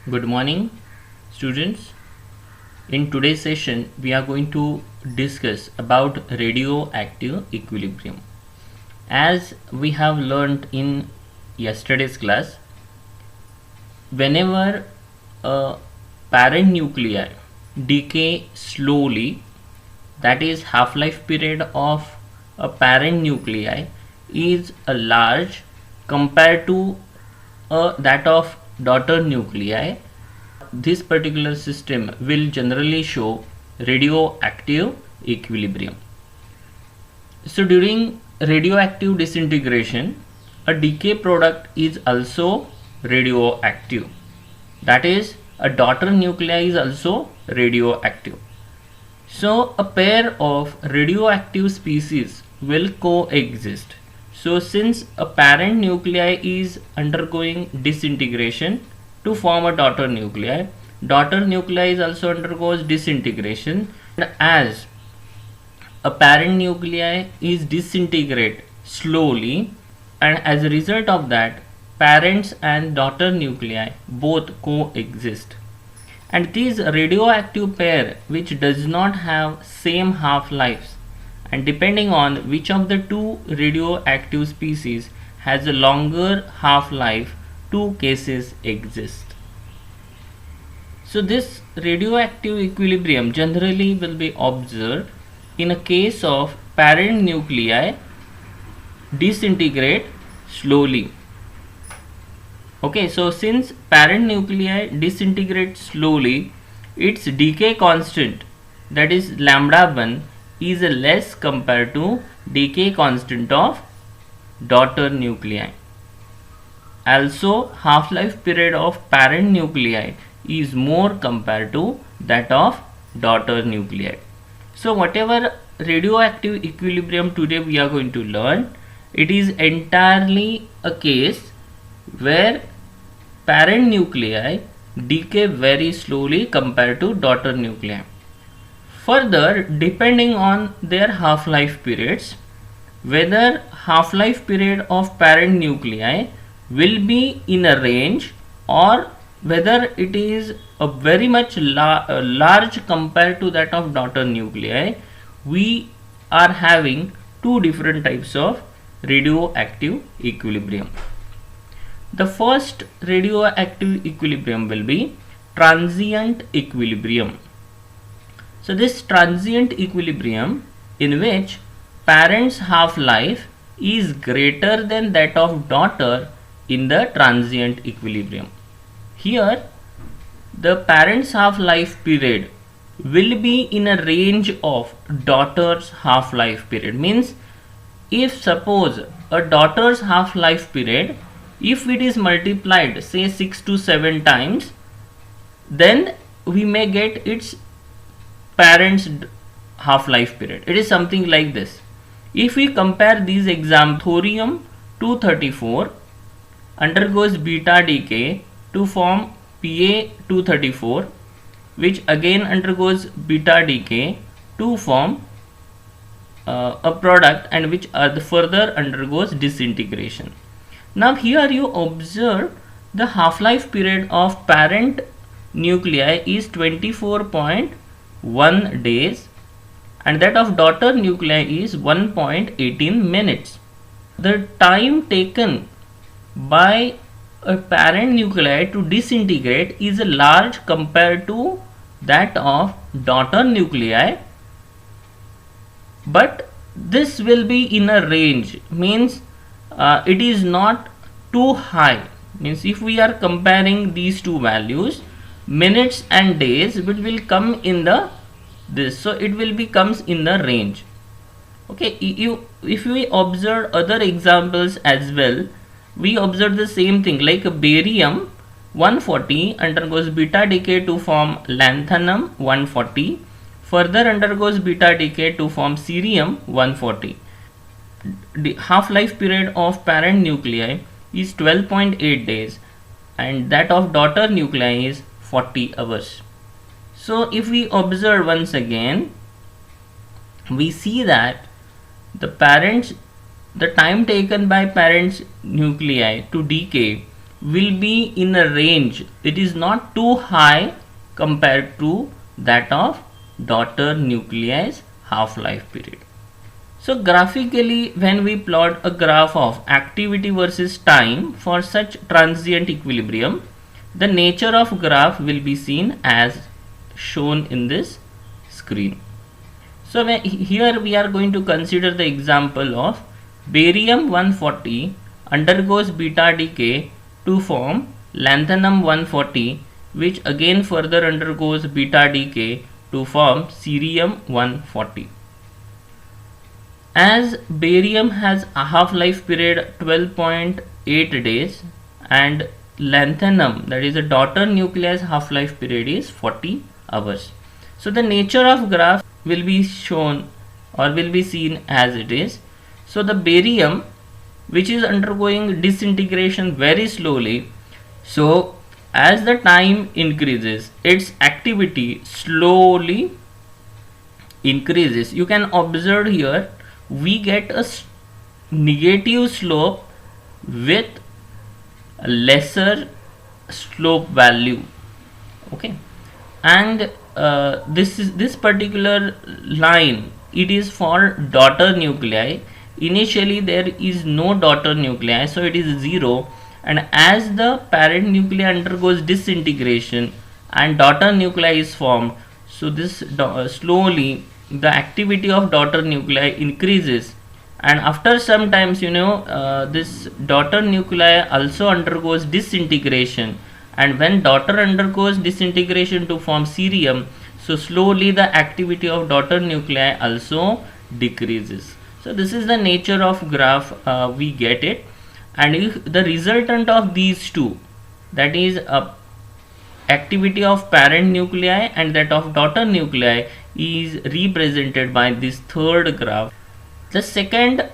Good morning, students. In today's session, we are going to discuss about radioactive equilibrium. As we have learned in yesterday's class, whenever a parent nuclei decay slowly, that is half-life period of a parent nuclei is a large compared to that of daughter nuclei, this particular system will generally show radioactive equilibrium. So during radioactive disintegration, a decay product is also radioactive. That is, a daughter nuclei is also radioactive. So a pair of radioactive species will coexist. So since a parent nuclei is undergoing disintegration to form a daughter nuclei is also undergoes disintegration, and as a parent nuclei is disintegrate slowly, and as a result of that parents and daughter nuclei both coexist, and these radioactive pair which does not have same half-lives, and depending on which of the two radioactive species has a longer half-life, two cases exist. So this radioactive equilibrium generally will be observed in a case of parent nuclei disintegrate slowly. Okay, so since parent nuclei disintegrate slowly, its decay constant, that is lambda 1, is less compared to decay constant of daughter nuclei. Also, half-life period of parent nuclei is more compared to that of daughter nuclei. So whatever radioactive equilibrium today we are going to learn, it is entirely a case where parent nuclei decay very slowly compared to daughter nuclei. Further, depending on their half-life periods, whether half-life period of parent nuclei will be in a range or whether it is a very much large compared to that of daughter nuclei, we are having two different types of radioactive equilibrium. The first radioactive equilibrium will be transient equilibrium. So this transient equilibrium, in which parent's half-life is greater than that of daughter in the transient equilibrium. Here the parent's half-life period will be in a range of daughter's half-life period. Means if suppose a daughter's half-life period, if it is multiplied say 6 to 7 times, then we may get its parent's half-life period. It is something like this. If we compare these examples, thorium 234 undergoes beta decay to form Pa234, which again undergoes beta decay to form a product, and which further undergoes disintegration. Now here you observe the half-life period of parent nuclei is 24.1 days and that of daughter nuclei is 1.18 minutes. The time taken by a parent nuclei to disintegrate is large compared to that of daughter nuclei, but this will be in a range, means it is not too high. Means if we are comparing these two values, minutes and days, it will come in the this, so it will be comes in the range. Okay, if we observe other examples as well, we observe the same thing, like barium 140 undergoes beta decay to form lanthanum 140, further undergoes beta decay to form cerium 140. The half-life period of parent nuclei is 12.8 days and that of daughter nuclei is 40 hours. So if we observe once again, we see that the time taken by parents nuclei to decay will be in a range. It is not too high compared to that of daughter nuclei's half-life period. So graphically, when we plot a graph of activity versus time for such transient equilibrium, the nature of graph will be seen as shown in this screen. So here we are going to consider the example of barium 140 undergoes beta decay to form lanthanum 140, which again further undergoes beta decay to form cerium 140. As barium has a half-life period 12.8 days and lanthanum, that is a daughter nuclei's half-life period, is 40 hours. So the nature of graph will be shown or will be seen as it is. So the barium, which is undergoing disintegration very slowly, so as the time increases, its activity slowly increases. You can observe here we get a negative slope with a lesser slope value. Okay, and this particular line, it is for daughter nuclei. Initially there is no daughter nuclei, so it is 0, and as the parent nuclei undergoes disintegration and daughter nuclei is formed, so this slowly the activity of daughter nuclei increases, and after some times, this daughter nuclei also undergoes disintegration, and when daughter undergoes disintegration to form cerium, so slowly the activity of daughter nuclei also decreases. So this is the nature of graph we get it, and if the resultant of these two, that is activity of parent nuclei and that of daughter nuclei, is represented by this third graph. The second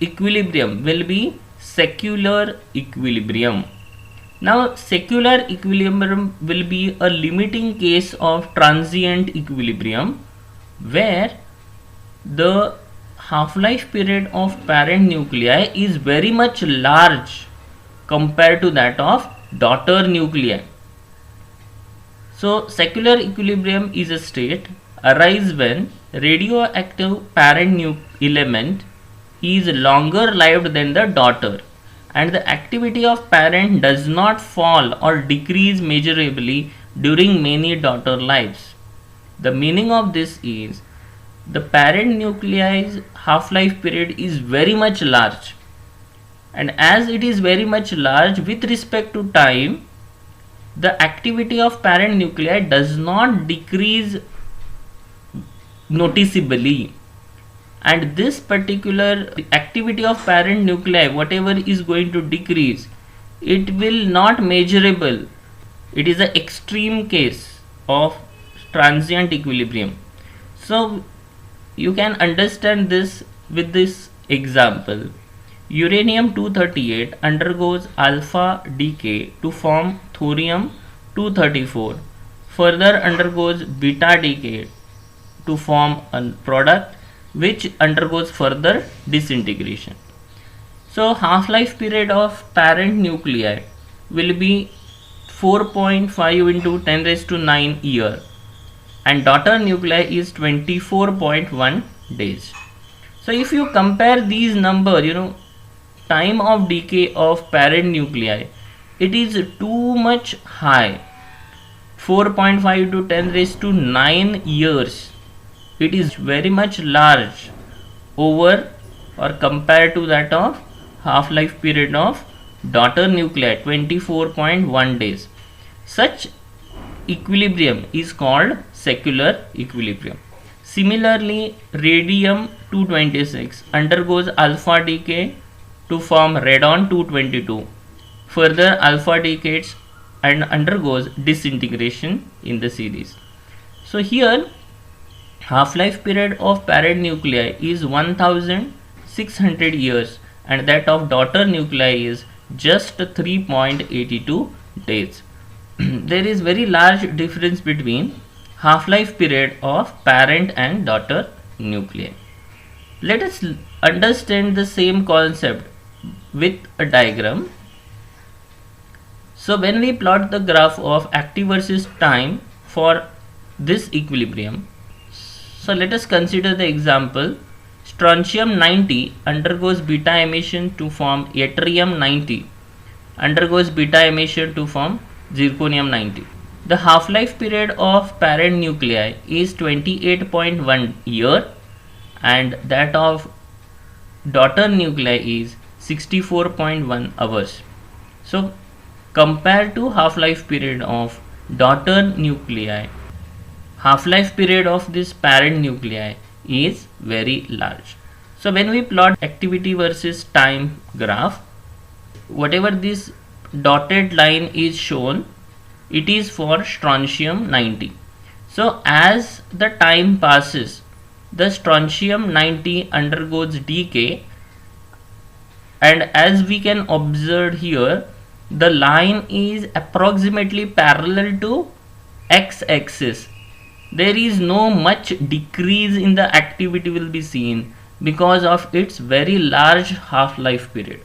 equilibrium will be secular equilibrium. Now secular equilibrium will be a limiting case of transient equilibrium where the half-life period of parent nuclei is very much large compared to that of daughter nuclei. So secular equilibrium is a state arise when radioactive parent element is longer lived than the daughter, and the activity of parent does not fall or decrease measurably during many daughter lives. The meaning of this is the parent nuclei's half-life period is very much large, and as it is very much large with respect to time, the activity of parent nuclei does not decrease noticeably, and this particular activity of parent nuclei, whatever is going to decrease, it will not measurable. It is an extreme case of transient equilibrium. So you can understand this with this example. Uranium 238 undergoes alpha decay to form thorium 234, further undergoes beta decay to form a product which undergoes further disintegration. So half-life period of parent nuclei will be 4.5 into 10 raised to 9 year, and daughter nuclei is 24.1 days. So if you compare these number, time of decay of parent nuclei, it is too much high. 4.5 to 10 raised to 9 years. It is very much large over or compared to that of half-life period of daughter nuclei, 24.1 days. Such equilibrium is called secular equilibrium. Similarly, radium 226 undergoes alpha decay to form radon 222. Further alpha decays and undergoes disintegration in the series. So here half-life period of parent nuclei is 1600 years, and that of daughter nuclei is just 3.82 days. There is very large difference between half-life period of parent and daughter nuclei. Let us understand the same concept with a diagram. So when we plot the graph of active versus time for this equilibrium, so let us consider the example. Strontium 90 undergoes beta emission to form yttrium 90 undergoes beta emission to form zirconium 90. The half-life period of parent nuclei is 28.1 year and that of daughter nuclei is 64.1 hours. So compared to half-life period of daughter nuclei, half-life period of this parent nuclei is very large. So when we plot activity versus time graph, whatever this dotted line is shown, it is for strontium 90. So as the time passes, the strontium 90 undergoes decay, and as we can observe here, the line is approximately parallel to x-axis. There is no much decrease in the activity will be seen because of its very large half-life period.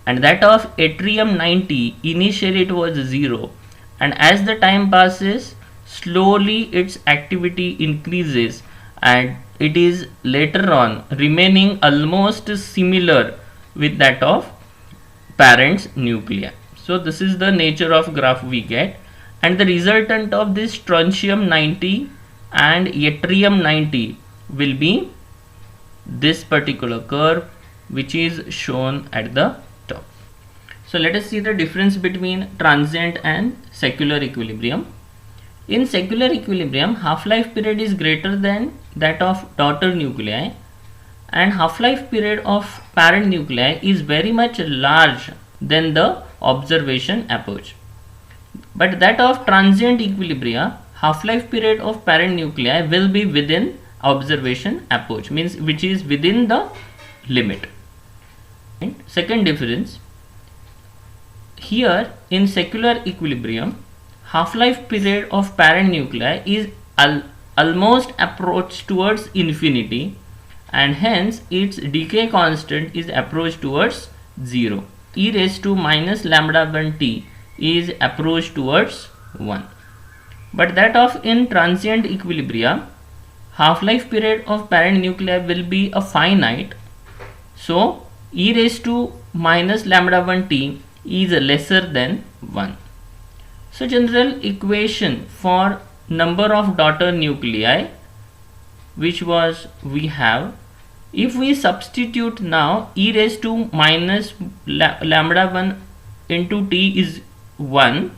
And that of yttrium 90, initially it was 0, and as the time passes, slowly its activity increases and it is later on remaining almost similar with that of parent's nuclei. So this is the nature of graph we get, and the resultant of this strontium 90 and yttrium 90 will be this particular curve which is shown at the top. So let us see the difference between transient and secular equilibrium. In secular equilibrium, half-life period is greater than that of daughter nuclei, and half-life period of parent nuclei is very much large than the observation approach. But that of transient equilibria, half-life period of parent nuclei will be within observation approach, means which is within the limit. Right? Second difference, here in secular equilibrium, half-life period of parent nuclei is almost approached towards infinity, and hence its decay constant is approached towards 0. E raised to minus lambda 1 t is approached towards 1. But that of in transient equilibria, half-life period of parent nuclei will be a finite, so e raised to minus lambda 1 t is lesser than 1. So general equation for number of daughter nuclei, which was we have, if we substitute now e raised to minus lambda 1 into t is 1,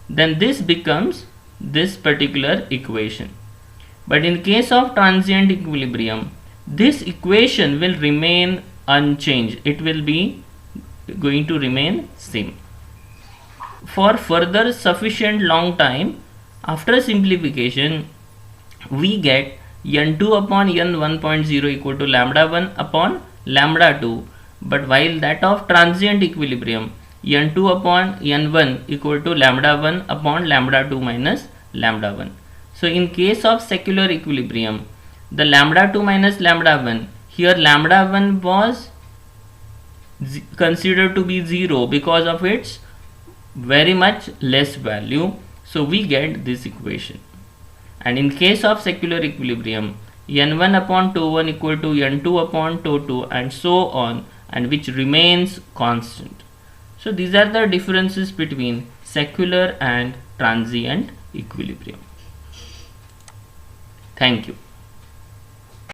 then this becomes this particular equation. But in case of transient equilibrium, this equation will remain unchanged. It will be going to remain same. For further sufficient long time, after simplification, we get n2 upon n 1.0 equal to lambda 1 upon lambda 2. But while that of transient equilibrium, n2 upon n1 equal to lambda 1 upon lambda 2 minus lambda 1. So in case of secular equilibrium, the lambda 2 minus lambda 1, here lambda 1 was considered to be 0 because of its very much less value. So we get this equation. And in case of secular equilibrium, n1 upon τ1 equal to n2 upon τ2 and so on, and which remains constant. So these are the differences between secular and transient equilibrium. Thank you.